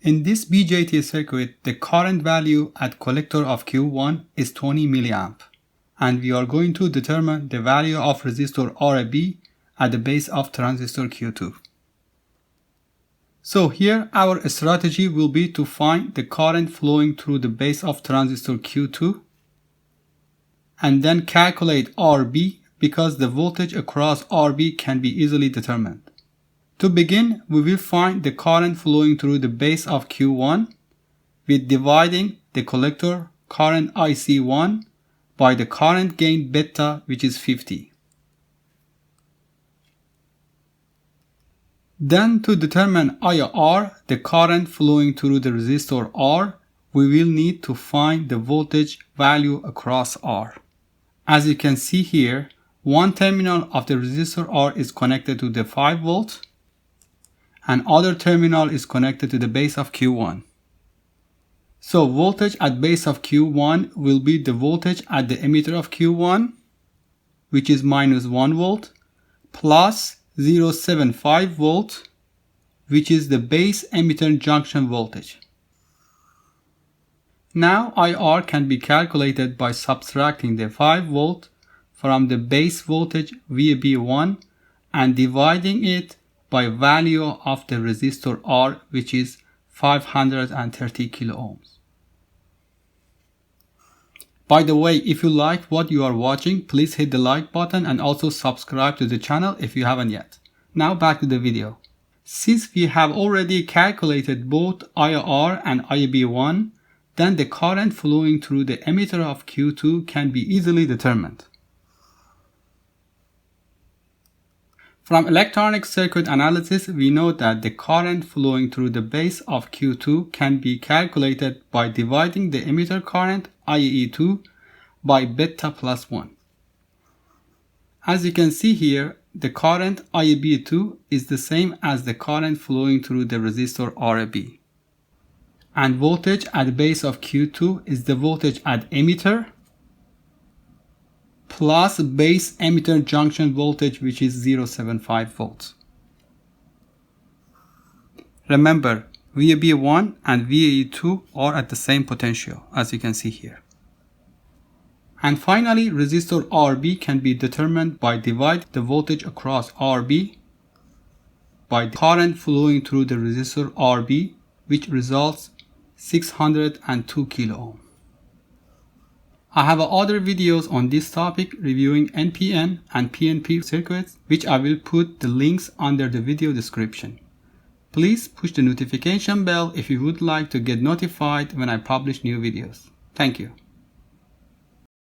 In this BJT circuit, the current value at collector of Q1 is 20 mA, and we are going to determine the value of resistor RAB at the base of transistor Q2. So here our strategy will be to find the current flowing through the base of transistor Q2 and then calculate RB because the voltage across RB can be easily determined. To begin, we will find the current flowing through the base of Q1 with dividing the collector current IC1 by the current gain beta, which is 50. Then to determine IR, the current flowing through the resistor R, we will need to find the voltage value across R. As you can see here, one terminal of the resistor R is connected to the 5 volt and other terminal is connected to the base of Q1. So voltage at base of Q1 will be the voltage at the emitter of Q1, which is minus 1 volt, plus 0.75 volt, which is the base emitter junction voltage. Now IR can be calculated by subtracting the 5 volt from the base voltage VB1 and dividing it by value of the resistor R, which is 530 kilo ohms. By the way, if you like what you are watching, please hit the like button and also subscribe to the channel if you haven't yet. Now back to the video. Since we have already calculated both IR and IB1, then the current flowing through the emitter of Q2 can be easily determined. From electronic circuit analysis, we know that the current flowing through the base of Q2 can be calculated by dividing the emitter current IE2 by beta plus 1. As you can see here, the current IB2 is the same as the current flowing through the resistor RAB. And voltage at base of Q2 is the voltage at emitter plus base emitter junction voltage, which is 0.75 volts. Remember, VB1 and VAE2 are at the same potential, as you can see here. And finally, resistor RB can be determined by dividing the voltage across RB by the current flowing through the resistor RB, which results 602 kilo ohm. I have other videos on this topic reviewing NPN and PNP circuits, which I will put the links under the video description. Please push the notification bell if you would like to get notified when I publish new videos. Thank you.